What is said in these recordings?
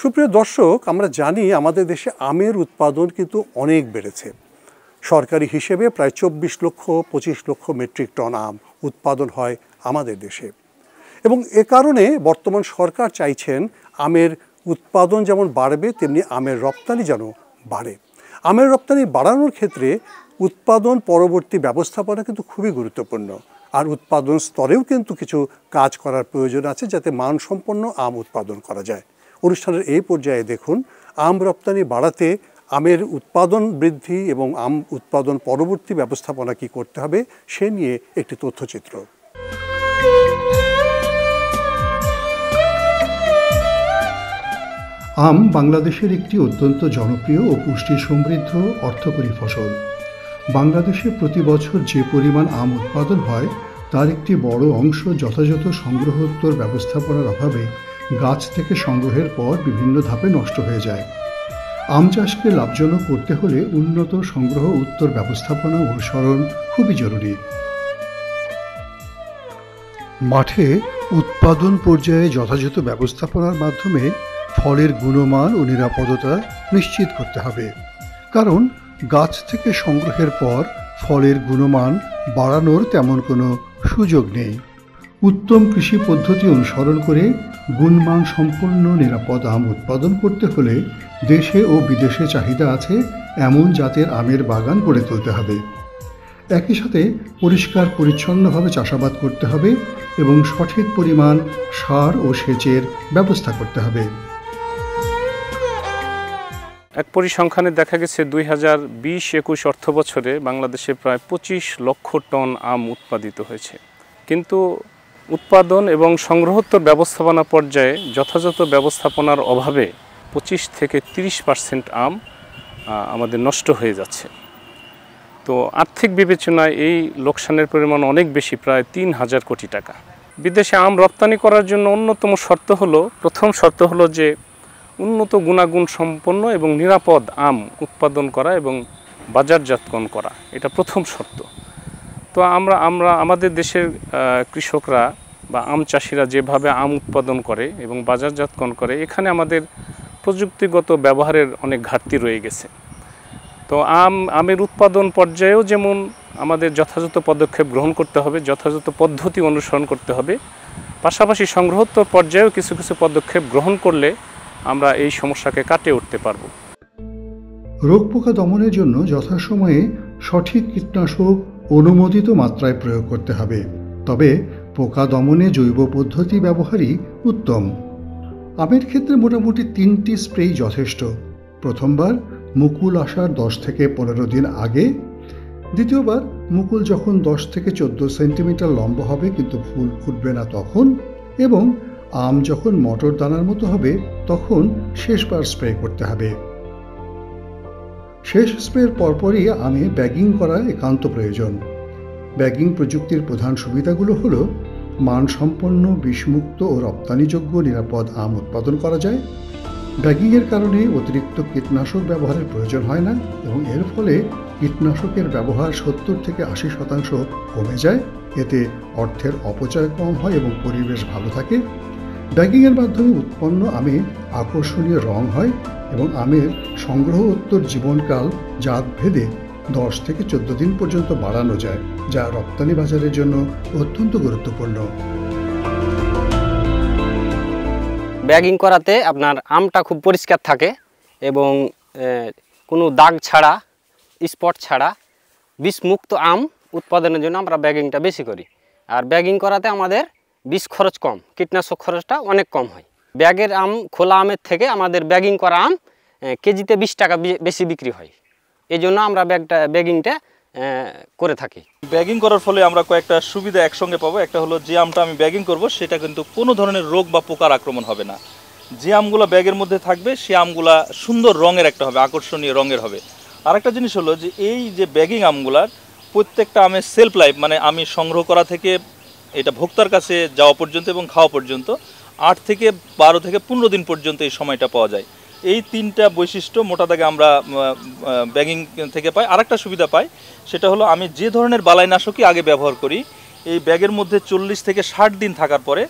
সুপ্রিয় দর্শক, আমরা জানি আমাদের দেশে আমের উৎপাদন কিন্তু অনেক বেড়েছে। সরকারি হিসেবে প্রায় 24-25 লক্ষ মেট্রিক টন আম উৎপাদন হয় আমাদের দেশে, এবং এ কারণে বর্তমান সরকার চাইছেন আমের উৎপাদন যেমন বাড়বে তেমনি আমের রপ্তানি যেন বাড়ে। আমের রপ্তানি বাড়ানোর ক্ষেত্রে উৎপাদন পরবর্তী ব্যবস্থাপনা কিন্তু খুবই গুরুত্বপূর্ণ, আর উৎপাদন স্তরেও কিন্তু কিছু কাজ করার প্রয়োজন আছে যাতে মানসম্পন্ন আম উৎপাদন করা যায়। অনুষ্ঠানের এই পর্যায়ে দেখুন আম রপ্তানি বাড়াতে আমের উৎপাদন বৃদ্ধি এবং আম উৎপাদন পরবর্তী ব্যবস্থাপনা কি করতে হবে সে নিয়ে একটি তথ্যচিত্র। আম বাংলাদেশের একটি অত্যন্ত জনপ্রিয় ও পুষ্টি সমৃদ্ধ অর্থকরী ফসল। বাংলাদেশে প্রতি বছর যে পরিমাণ আম উৎপাদন হয় তার একটি বড় অংশ যথাযথ সংগ্রহোত্তর ব্যবস্থাপনার অভাবে গাছ থেকে সংগ্রহের পর বিভিন্ন ধাপে নষ্ট হয়ে যায়। আম চাষকে লাভজনক করতে হলে উন্নত সংগ্রহ উত্তর ব্যবস্থাপনা অনুসরণ খুবই জরুরি। মাঠে উৎপাদন পর্যায়ে যথাযথ ব্যবস্থাপনার মাধ্যমে ফলের গুণমান ও নিরাপদতা নিশ্চিত করতে হবে, কারণ গাছ থেকে সংগ্রহের পর ফলের গুণমান বাড়ানোর তেমন কোনো সুযোগ নেই। উত্তম কৃষি পদ্ধতি অনুসরণ করে গুণমান সম্পন্ন নিরাপদ আম উৎপাদন করতে হলে দেশে ও বিদেশে চাহিদা আছে এমন জাতের আমের বাগান গড়ে তুলতে হবে। একই সাথে পরিষ্কার পরিচ্ছন্নভাবে চাষাবাদ করতে হবে এবং সঠিক পরিমাণ সার ও সেচের ব্যবস্থা করতে হবে। এক পরিসংখ্যানে দেখা গেছে 2020-21 অর্থ বছরে বাংলাদেশে প্রায় 25 লক্ষ টন আম উৎপাদিত হয়েছে, কিন্তু উৎপাদন এবং সংগ্রহোত্তর ব্যবস্থাপনা পর্যায়ে যথাযথ ব্যবস্থাপনার অভাবে 25-30% আম আমাদের নষ্ট হয়ে যাচ্ছে। তো আর্থিক বিবেচনায় এই লোকসানের পরিমাণ অনেক বেশি, প্রায় 3000 কোটি টাকা। বিদেশে আম রপ্তানি করার জন্য প্রথম শর্ত হলো যে উন্নত গুণাগুণ সম্পন্ন এবং নিরাপদ আম উৎপাদন করা এবং বাজারজাতকরণ করা, এটা প্রথম শর্ত। তো আমরা আমাদের দেশের কৃষকরা বা আম চাষিরা যেভাবে আম উৎপাদন করে এবং বাজারজাতকরণ করে, এখানে আমাদের প্রযুক্তিগত ব্যবহারের অনেক ঘাটতি রয়ে গেছে। তো আমের উৎপাদন পর্যায়েও যেমন আমাদের যথাযথ পদক্ষেপ গ্রহণ করতে হবে, যথাযথ পদ্ধতি অনুসরণ করতে হবে, পাশাপাশি সংগ্রহোত্তর পর্যায়েও কিছু কিছু পদক্ষেপ গ্রহণ করলে আমরা এই সমস্যাকে কাটিয়ে উঠতে পারব। রোগ পোকা দমনের জন্য যথাসময়ে সঠিক কীটনাশক অনুমোদিত মাত্রায় প্রয়োগ করতে হবে, তবে পোকা দমনে জৈব পদ্ধতি ব্যবহারই উত্তম। আমের ক্ষেত্রে মোটামুটি 3টি স্প্রেই যথেষ্ট। প্রথমবার মুকুল আসার 10 থেকে 15 দিন আগে, দ্বিতীয়বার মুকুল যখন 10 থেকে 14 সেন্টিমিটার লম্বা হবে কিন্তু ফুল ফুটবে না তখন, এবং আম যখন মটর দানার মতো হবে তখন শেষবার স্প্রে করতে হবে। শেষ স্প্রের পরপরই আমে ব্যাগিং করা একান্ত প্রয়োজন। ব্যাগিং প্রযুক্তির প্রধান সুবিধাগুলো হলো মানসম্পন্ন, বিষমুক্ত ও রপ্তানিযোগ্য নিরাপদ আম উৎপাদন করা যায়। ব্যাগিংয়ের কারণে অতিরিক্ত কীটনাশক ব্যবহারের প্রয়োজন হয় না এবং এর ফলে কীটনাশকের ব্যবহার 70 থেকে 80% কমে যায়। এতে অর্থের অপচয় কম হয় এবং পরিবেশ ভালো থাকে। ব্যাগিংয়ের মাধ্যমে উৎপন্ন আমে আকর্ষণীয় রং হয় এবং আমের সংগ্রহোত্তর জীবনকাল জাতভেদে 10 থেকে 14 দিন পর্যন্ত বাড়ানো যায়, যা রপ্তানি বাজারের জন্য অত্যন্ত গুরুত্বপূর্ণ। ব্যাগিং করাতে আপনার আমটা খুব পরিষ্কার থাকে এবং কোনো দাগ ছাড়া, স্পট ছাড়া বিষমুক্ত আম উৎপাদনের জন্য আমরা ব্যাগিংটা বেশি করি। আর ব্যাগিং করাতে আমাদের বীজ খরচ কম, কীটনাশক খরচটা অনেক কম হয়। ব্যাগের আম, খোলা আমের থেকে আমাদের ব্যাগিং করা আম কেজিতে 20 টাকা বেশি বিক্রি হয়। এই জন্য আমরা ব্যাগিংটা করে থাকি। ব্যাগিং করার ফলে আমরা কয়েকটা সুবিধা একসঙ্গে পাবো। একটা হলো যে আমটা আমি ব্যাগিং করব সেটা কিন্তু কোনো ধরনের রোগ বা পোকার আক্রমণ হবে না। যে আমগুলো ব্যাগের মধ্যে থাকবে সে আমগুলা সুন্দর রঙের একটা হবে, আকর্ষণীয় রঙের হবে। আরেকটা জিনিস হলো যে এই যে ব্যাগিং আমগুলার প্রত্যেকটা আমের সেলফ লাইফ, মানে আমি সংগ্রহ করা থেকে এটা ভোক্তার কাছে যাওয়া পর্যন্ত এবং খাওয়া পর্যন্ত 8 থেকে 12 থেকে 15 দিন পর্যন্ত এই সময়টা পাওয়া যায়। এই 3টা বৈশিষ্ট্য মোটা দাগে আমরা ব্যাগিং থেকে পাই। আরেকটা সুবিধা পাই, সেটা হলো আমি যে ধরনের বালাইনাশকই আগে ব্যবহার করি, এই ব্যাগের মধ্যে 40 থেকে 60 দিন থাকার পরে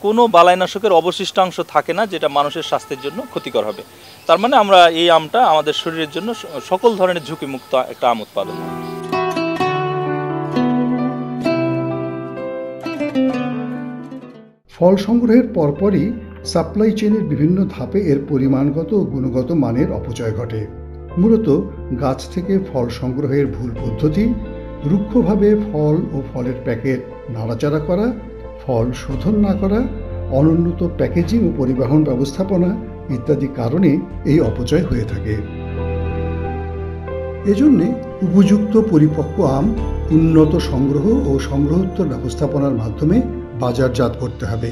কোনো বালাইনাশকের অবশিষ্টাংশ থাকে না যেটা মানুষের স্বাস্থ্যের জন্য ক্ষতিকর হবে। তার মানে আমরা এই আমটা আমাদের শরীরের জন্য সকল ধরনের ঝুঁকিমুক্ত একটা আম উৎপাদন। ফল সংগ্রহের পরপরই সাপ্লাই চেনের বিভিন্ন ধাপে এর পরিমাণগত ও গুণগত মানের অপচয় ঘটে। মূলত গাছ থেকে ফল সংগ্রহের ভুল পদ্ধতি, রুক্ষভাবে ফল ও ফলের প্যাকেট নাড়াচাড়া করা, ফল শোধন না করা, অনুন্নত প্যাকেজিং ও পরিবহন ব্যবস্থাপনা ইত্যাদি কারণে এই অপচয় হয়ে থাকে। এজন্যে উপযুক্ত পরিপক্ক আম উন্নত সংগ্রহ ও সংগ্রহোত্তর ব্যবস্থাপনার মাধ্যমে বাজারজাত করতে হবে,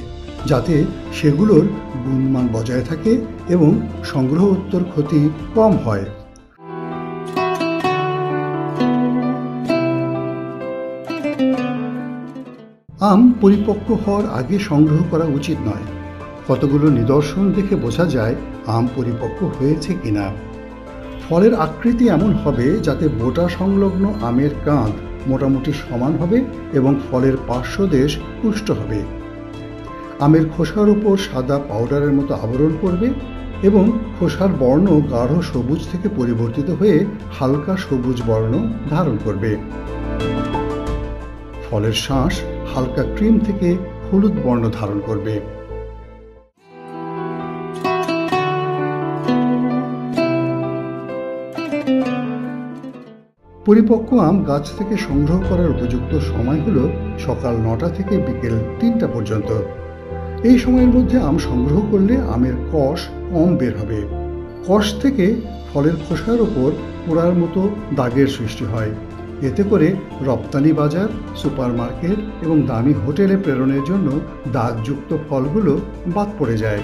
যাতে সেগুলোর গুণমান বজায় থাকে এবং সংগ্রহোত্তর ক্ষতি কম হয়। আম পরিপক্ক হওয়ার আগে সংগ্রহ করা উচিত নয়। কতগুলো নিদর্শন দেখে বোঝা যায় আম পরিপক্ক হয়েছে কিনা। ফলের আকৃতি এমন হবে যাতে বোটা সংলগ্ন আমের কাঁধ মোটামুটি সমান হবে এবং ফলের পার্শ্বদেশ পুষ্ট হবে। আমের খোসার উপর সাদা পাউডারের মতো আবরণ পড়বে এবং খোসার বর্ণ গাঢ় সবুজ থেকে পরিবর্তিত হয়ে হালকা সবুজ বর্ণ ধারণ করবে। ফলের শাঁস হালকা ক্রিম থেকে হলুদ বর্ণ ধারণ করবে। পরিপক্ক আম গাছ থেকে সংগ্রহ করার উপযুক্ত সময় হল সকাল 9টা থেকে বিকেল 3টা পর্যন্ত। এই সময়ের মধ্যে আম সংগ্রহ করলে আমের কষ কম বের হবে। কষ থেকে ফলের খোসার ওপর পোড়ার মতো দাগের সৃষ্টি হয়। এতে করে রপ্তানি বাজার, সুপারমার্কেট এবং দামি হোটেলে প্রেরণের জন্য দাগযুক্ত ফলগুলো বাদ পড়ে যায়।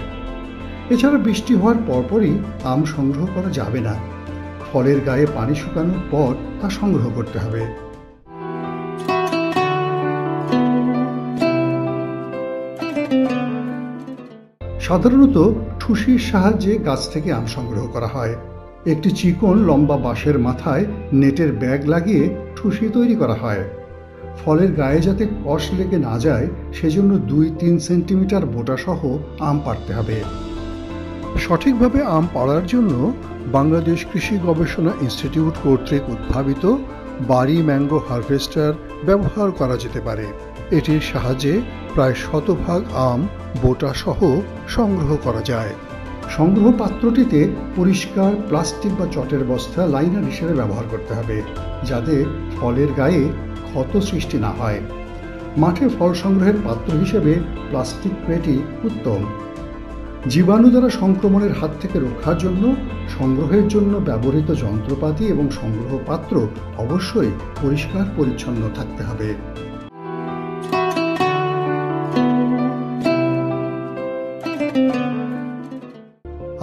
এছাড়া বৃষ্টি হওয়ার পরপরই আম সংগ্রহ করা যাবে না। ফলের গায়ে পানি শুকানোর পর তা সংগ্রহ করতে হবে। সাধারণত ঠুসির সাহায্যে গাছ থেকে আম সংগ্রহ করা হয়। একটি চিকন লম্বা বাঁশের মাথায় নেটের ব্যাগ লাগিয়ে ঠুসি তৈরি করা হয়। ফলের গায়ে যাতে কষ লেগে না যায় সেজন্য 2-3 সেন্টিমিটার বোটা সহ আম পাড়তে হবে। সঠিকভাবে আম পাড়ার জন্য বাংলাদেশ কৃষি গবেষণা ইনস্টিটিউট কর্তৃক উদ্ভাবিত বারি ম্যাঙ্গো হারভেস্টার ব্যবহার করা যেতে পারে। এটির সাহায্যে প্রায় 100% আম বোটা সহ সংগ্রহ করা যায়। সংগ্রহ পাত্রটিতে পরিষ্কার প্লাস্টিক বা চটের বস্তা লাইনার হিসেবে ব্যবহার করতে হবে, যাতে ফলের গায়ে ক্ষত সৃষ্টি না হয়। মাঠে ফল সংগ্রহের পাত্র হিসেবে প্লাস্টিক ক্রেটই উত্তম। জীবাণু দ্বারা সংক্রমণের হাত থেকে রক্ষার জন্য সংগ্রহের জন্য ব্যবহৃত যন্ত্রপাতি এবং সংগ্রহ পাত্র অবশ্যই পরিষ্কার পরিচ্ছন্ন থাকতে হবে।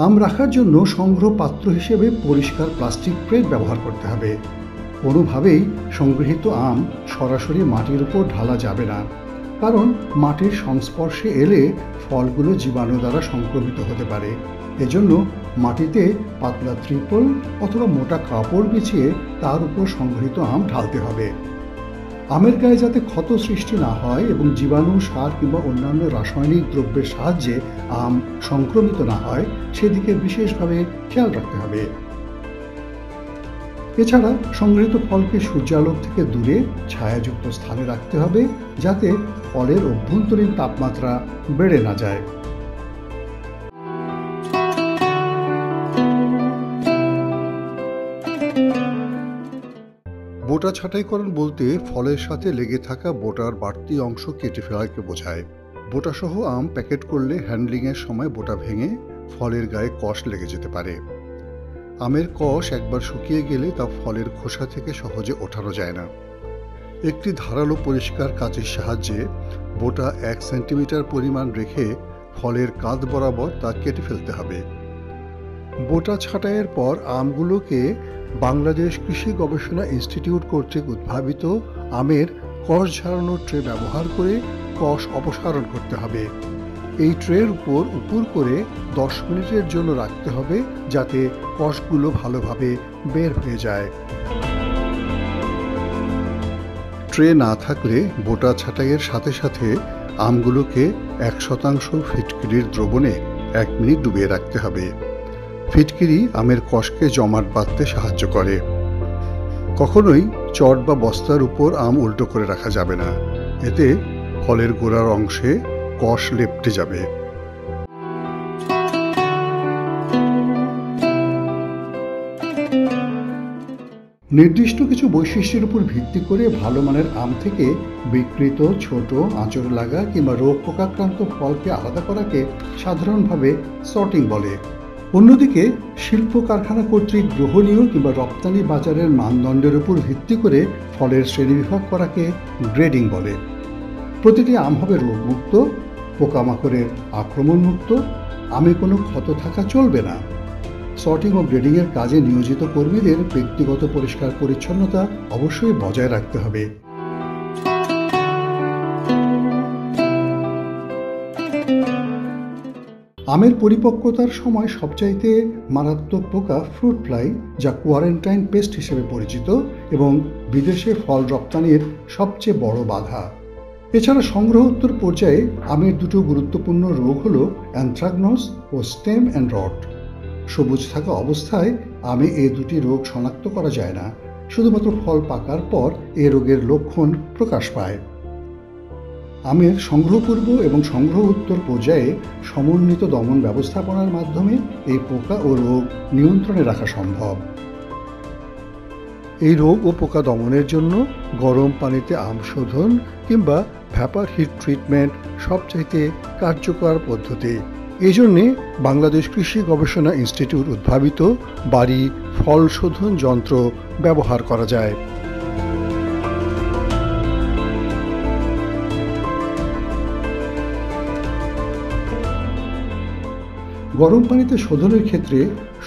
আম রাখার জন্য সংগ্রহ পাত্র হিসেবে পরিষ্কার প্লাস্টিক ক্রেট ব্যবহার করতে হবে। কোনোভাবেই সংগৃহীত আম সরাসরি মাটির উপর ঢালা যাবে না, কারণ মাটির সংস্পর্শে এলে ফলগুলো জীবাণু দ্বারা সংক্রমিত হতে পারে। এজন্য মাটিতে পাতলা ত্রিপল অথবা মোটা কাপড় বিছিয়ে তার উপর সংগৃহীত আম ঢালতে হবে। আমের গায়ে যাতে ক্ষত সৃষ্টি না হয় এবং জীবাণু, সার কিংবা অন্যান্য রাসায়নিক দ্রব্যের সাহায্যে আম সংক্রমিত না হয় সেদিকে বিশেষভাবে খেয়াল রাখতে হবে। এছাড়া সংগৃহীত ফলকে সূর্যালোক থেকে দূরে ছায়াযুক্ত স্থানে রাখতে হবে, যাতে ফলের অভ্যন্তরীণ তাপমাত্রা বেড়ে না যায়। বোটা ছাঁটাইকরণ বলতে ফলের সাথে লেগে থাকা বোটার বাড়তি অংশ কেটে ফেলাকে বোঝায়। বোটাসহ আম প্যাকেট করলে হ্যান্ডলিংয়ের সময় বোটা ভেঙে ফলের গায়ে কষ লেগে যেতে পারে। আমের কষ একবার শুকিয়ে গেলে তা ফলের খোসা থেকে সহজে ওঠানো যায় না। একটি ধারালো পরিষ্কার কাঁচির সাহায্যে বোটা 1 সেন্টিমিটার পরিমাণ রেখে ফলের কাঁধ বরাবর তা কেটে ফেলতে হবে। বোটা ছাঁটাইয়ের পর আমগুলোকে বাংলাদেশ কৃষি গবেষণা ইনস্টিটিউট কর্তৃক উদ্ভাবিত আমের কষ ঝাড়ানোর ট্রে ব্যবহার করে কষ অপসারণ করতে হবে। এই ট্রের উপর উপুর করে 10 মিনিটের জন্য রাখতে হবে, যাতে কষগুলো ভালোভাবে বের হয়ে যায়। ট্রে না থাকলে বোটা ছাঁটাইয়ের সাথে সাথে আমগুলোকে 1% ফিটকিরির দ্রবণে 1 মিনিট ডুবিয়ে রাখতে হবে। ফিটকিরি আমের কষকে জমাট বাঁধতে সাহায্য করে। কখনোই চট বা বস্তার উপর আম উল্টো করে রাখা যাবে না, এতে ফলের গোড়ার অংশে কষ লেপ্টে যাবে। নির্দিষ্ট কিছু বৈশিষ্ট্যের উপর ভিত্তি করে ভালো মানের আম থেকে বিকৃত, ছোট, আঁচড় লাগা কিংবা রোগ পোকাক্রান্ত ফলকে আলাদা করাকে সাধারণভাবে সর্টিং বলে। অন্যদিকে শিল্প কারখানা কর্তৃক গ্রহণীয় কিংবা রপ্তানি বাজারের মানদণ্ডের উপর ভিত্তি করে ফলের শ্রেণীবিভাগ করাকে গ্রেডিং বলে। প্রতিটি আম হবে রোগমুক্ত, পোকামাকড়ের আক্রমণমুক্ত, আমে কোনো ক্ষত থাকা চলবে না। সর্টিং ও গ্রেডিংয়ের কাজে নিয়োজিত কর্মীদের ব্যক্তিগত পরিষ্কার পরিচ্ছন্নতা অবশ্যই বজায় রাখতে হবে। আমের পরিপক্কতার সময় সবচাইতে মারাত্মক পোকা ফ্রুট ফ্লাই, যা কোয়ারেন্টাইন পেস্ট হিসেবে পরিচিত এবং বিদেশে ফল রপ্তানির সবচেয়ে বড় বাধা। এছাড়া সংগ্রহোত্তর পর্যায়ে আমের দুটো গুরুত্বপূর্ণ রোগ হল অ্যানথ্রাকনোজ ও স্টেম অ্যান্ড রট। সবুজ থাকা অবস্থায় আমে এই দুটি রোগ শনাক্ত করা যায় না, শুধুমাত্র ফল পাকার পর এ রোগের লক্ষণ প্রকাশ পায়। আমের সংগ্রহপূর্ব এবং সংগ্রহ উত্তর পর্যায়ে সমন্বিত দমন ব্যবস্থাপনার মাধ্যমে এই পোকা ও রোগ নিয়ন্ত্রণে রাখা সম্ভব। এই রোগ ও পোকা দমনের জন্য গরম পানিতে আম শোধন কিংবা ভ্যাপার হিট ট্রিটমেন্ট সবচাইতে কার্যকর পদ্ধতি। এই জন্যে বাংলাদেশ কৃষি গবেষণা ইনস্টিটিউট উদ্ভাবিত বাড়ি ফল শোধন যন্ত্র ব্যবহার করা যায়। গরম পানিতে শোধনের ক্ষেত্রে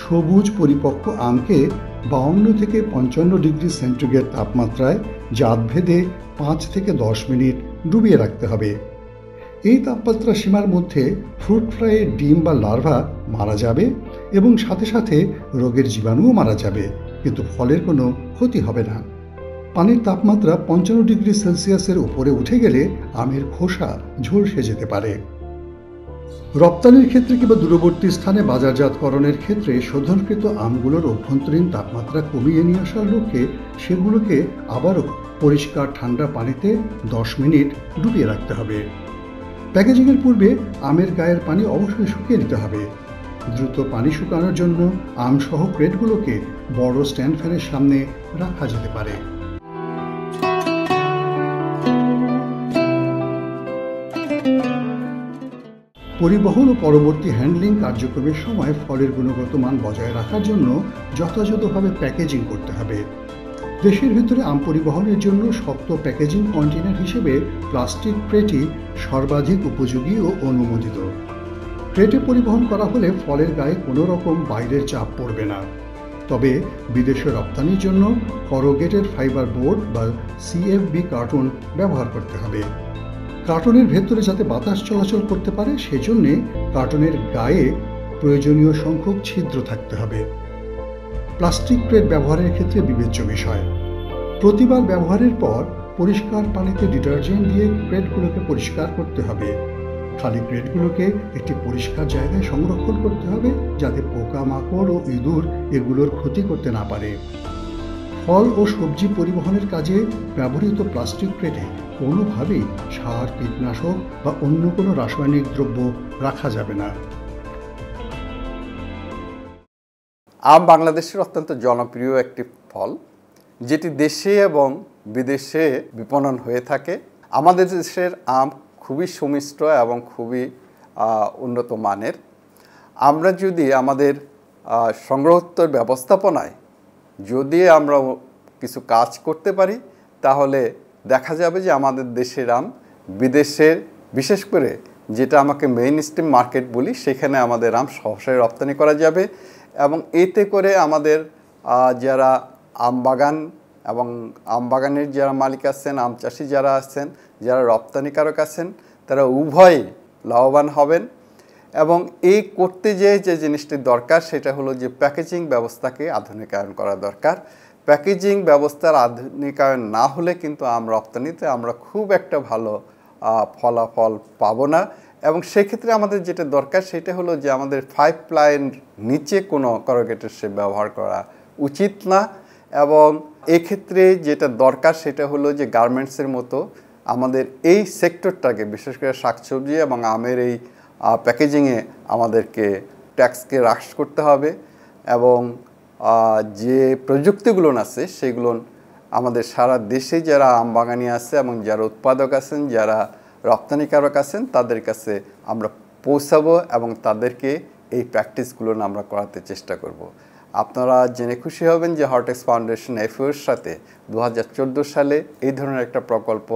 সবুজ পরিপক্ক আমকে 52 থেকে 55 ডিগ্রি সেন্টিগ্রেড তাপমাত্রায় জাতভেদে 5 থেকে 10 মিনিট ডুবিয়ে রাখতে হবে। এই তাপমাত্রা সীমার মধ্যে ফ্রুট ফ্লাইয়ের ডিম বা লার্ভা মারা যাবে এবং সাথে সাথে রোগের জীবাণুও মারা যাবে, কিন্তু ফলের কোনো ক্ষতি হবে না। পানির তাপমাত্রা 55 ডিগ্রি সেলসিয়াসের উপরে উঠে গেলে আমের খোসা ঝলসে যেতে পারে। রপ্তানির ক্ষেত্রে কিংবা দূরবর্তী স্থানে বাজারজাতকরণের ক্ষেত্রে শোধনকৃত আমগুলোর অভ্যন্তরীণ তাপমাত্রা কমিয়ে নিয়ে আসার লক্ষ্যে সেগুলোকে আবারও পরিষ্কার ঠান্ডা পানিতে 10 মিনিট ডুবিয়ে রাখতে হবে। প্যাকেজিংয়ের পূর্বে আমের গায়ের পানি অবশ্যই শুকিয়ে নিতে হবে। দ্রুত পানি শুকানোর জন্য আমসহ ক্রেটগুলোকে বড় স্ট্যান্ড ফ্যানের সামনে রাখা যেতে পারে। পরিবহন ও পরবর্তী হ্যান্ডলিং কার্যক্রমের সময় ফলের গুণগত মান বজায় রাখার জন্য যথাযথভাবে প্যাকেজিং করতে হবে। দেশের ভিতরে আম পরিবহনের জন্য শক্ত প্যাকেজিং কন্টেনার হিসেবে প্লাস্টিক ক্রেটই সর্বাধিক উপযোগী ও অনুমোদিত। ক্রেটে পরিবহন করা হলে ফলের গায়ে কোনো রকম বাইরের চাপ পড়বে না। তবে বিদেশে রপ্তানির জন্য করোগেটেড ফাইবার বোর্ড বা সিএফবি কার্টুন ব্যবহার করতে হবে। কার্টুনের ভেতরে যাতে বাতাস চলাচল করতে পারে সেজন্যে কার্টুনের গায়ে প্রয়োজনীয় সংখ্যক ছিদ্র থাকতে হবে। প্লাস্টিক ক্রেট ব্যবহারের ক্ষেত্রে বিবেচ্য বিষয়, প্রতিবার ব্যবহারের পর পরিষ্কার পানিতে ডিটারজেন্ট দিয়ে ক্রেটগুলোকে পরিষ্কার করতে হবে। খালি ক্রেটগুলোকে একটি পরিষ্কার জায়গায় সংরক্ষণ করতে হবে যাতে পোকামাকড় ও ইঁদুর এগুলোর ক্ষতি করতে না পারে। ফল ও সবজি পরিবহনের কাজে ব্যবহৃত প্লাস্টিক ক্রেটে কোনোভাবেই সার, কীটনাশক বা অন্য কোনো রাসায়নিক দ্রব্য রাখা যাবে না। আম বাংলাদেশের অত্যন্ত জনপ্রিয় একটি ফল, যেটি দেশে এবং বিদেশে বিপণন হয়ে থাকে। আমাদের দেশের আম খুবই সুমিষ্ট এবং খুবই উন্নত মানের। আমরা যদি আমাদের সংগ্রহোত্তর ব্যবস্থাপনায় যদি আমরা কিছু কাজ করতে পারি তাহলে দেখা যাবে যে আমাদের দেশের আম বিদেশের, বিশেষ করে যেটা আমাকে মেইন স্ট্রিম মার্কেট বলি, সেখানে আমাদের আম সহসায় রপ্তানি করা যাবে এবং এতে করে আমাদের যারা আম বাগান এবং আম বাগানের যারা মালিক আছেন, আম চাষি যারা আছেন, যারা রপ্তানিকারক আছেন, তারা উভয়ই লাভবান হবেন। এবং এই করতে যে জিনিসটি দরকার সেটা হলো যে প্যাকেজিং ব্যবস্থাকে আধুনিকায়ন করা দরকার। প্যাকেজিং ব্যবস্থার আধুনিকায়ন না হলে কিন্তু আম রপ্তানিতে আমরা খুব একটা ভালো ফলাফল পাবো না। এবং সেক্ষেত্রে আমাদের যেটা দরকার সেটা হলো যে আমাদের 5 প্লাইয়ের নিচে কোনো করুগেটেড শিপ ব্যবহার করা উচিত না। এবং এক্ষেত্রে যেটা দরকার সেটা হলো যে গার্মেন্টসের মতো আমাদের এই সেক্টরটাকে, বিশেষ করে শাকসবজি এবং আমের এই প্যাকেজিংয়ে আমাদেরকে ট্যাক্সকে হ্রাস করতে হবে। এবং যে প্রযুক্তিগুলো আছে সেগুলো আমাদের সারা দেশে যারা আম বাগানি আছে এবং যারা উৎপাদক আছেন, যারা রপ্তানিকারক আছেন, তাদের কাছে আমরা পৌঁছাবো এবং তাদেরকে এই প্র্যাকটিসগুলো আমরা করাতে চেষ্টা করব। আপনারা জেনে খুশি হবেন যে হর্টেক্স ফাউন্ডেশন এফওর সাথে 2014 সালে এই ধরনের একটা প্রকল্প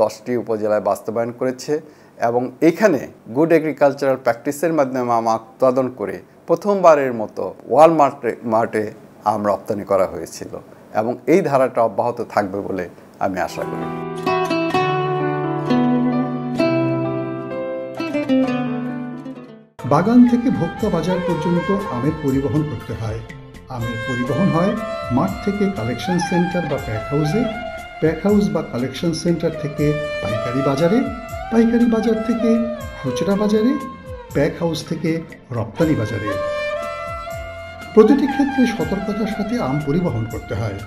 10টি উপজেলায় বাস্তবায়ন করেছে এবং এখানে গুড এগ্রিকালচারাল প্র্যাকটিসের মাধ্যমে আম উৎপাদন করে প্রথমবারের মতো ওয়ালমার্টে আম রপ্তানি করা হয়েছিল এবং এই ধারাটা অব্যাহত থাকবে বলে আমি আশা করি। বাগান থেকে ভোক্তা বাজার পর্যন্ত আমের পরিবহন করতে হয়। আমের পরিবহন হয় মাঠ থেকে কালেকশন সেন্টার বা প্যাক হাউসে, প্যাক হাউস বা কালেকশন সেন্টার থেকে পাইকারি বাজারে, পাইকারি বাজার থেকে খুচরা বাজারে, প্যাক হাউস থেকে রপ্তানি বাজারে। প্রতিটি ক্ষেত্রে সতর্কতার সাথে আম পরিবহন করতে হয়।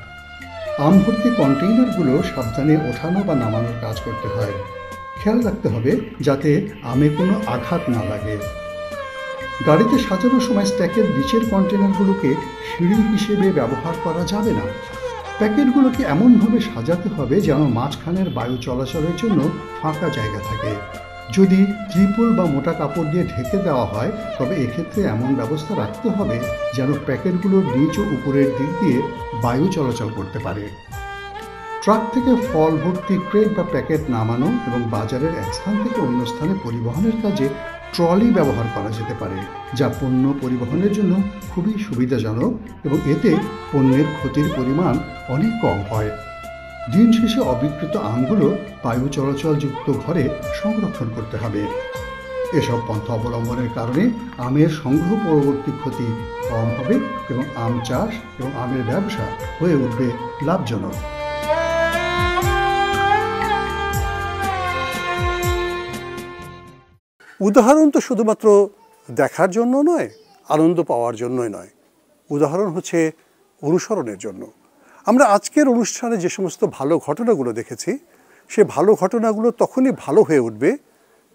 আম ভর্তি কন্টেইনারগুলো সাবধানে ওঠানো বা নামানোর কাজ করতে হয়। খেয়াল রাখতে হবে যাতে আমে কোনো আঘাত না লাগে। গাড়িতে সাজানোর সময় স্ট্যাকের নিচের কন্টেনারগুলোকে সিঁড়ি হিসেবে ব্যবহার করা যাবে না। প্যাকেটগুলোকে এমনভাবে সাজাতে হবে যেন মাঝখানের বায়ু চলাচলের জন্য ফাঁকা জায়গা থাকে। যদি ত্রিপল বা মোটা কাপড় দিয়ে ঢেকে দেওয়া হয় তবে এক্ষেত্রে এমন ব্যবস্থা রাখতে হবে যেন প্যাকেটগুলোর নিচ ও উপরের দিক দিয়ে বায়ু চলাচল করতে পারে। ট্রাক থেকে ফল ভর্তি ক্রেট বা প্যাকেট নামানো এবং বাজারের এক স্থান থেকে অন্য স্থানে পরিবহনের কাজে ট্রলি ব্যবহার করা যেতে পারে, যা পণ্য পরিবহনের জন্য খুবই সুবিধাজনক এবং এতে পণ্যের ক্ষতির পরিমাণ অনেক কম হয়। দিন শেষে অবিকৃত আমগুলো বায়ু চলাচলযুক্ত ঘরে সংরক্ষণ করতে হবে। এসব পন্থা অবলম্বনের কারণে আমের সংগ্রহ পরবর্তী ক্ষতি কম হবে এবং আম চাষ এবং আমের ব্যবসা হয়ে উঠবে লাভজনক। উদাহরণ তো শুধুমাত্র দেখার জন্য নয়, আনন্দ পাওয়ার জন্যই নয়, উদাহরণ হচ্ছে অনুসরণের জন্য। আমরা আজকের অনুষ্ঠানে যে সমস্ত ভালো ঘটনাগুলো দেখেছি, সে ভালো ঘটনাগুলো তখনই ভালো হয়ে উঠবে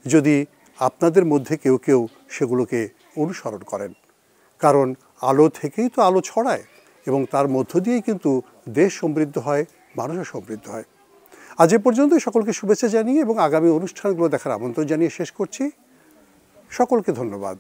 যদি আপনাদের মধ্যে কেউ কেউ সেগুলোকে অনুসরণ করেন। কারণ আলো থেকেই তো আলো ছড়ায় এবং তার মধ্য দিয়েই কিন্তু দেশ সমৃদ্ধ হয়, মানুষও সমৃদ্ধ হয়। আজ এ পর্যন্তই সকলকে শুভেচ্ছা জানিয়ে এবং আগামী অনুষ্ঠানগুলো দেখার আমন্ত্রণ জানিয়ে শেষ করছি। সকলকে ধন্যবাদ।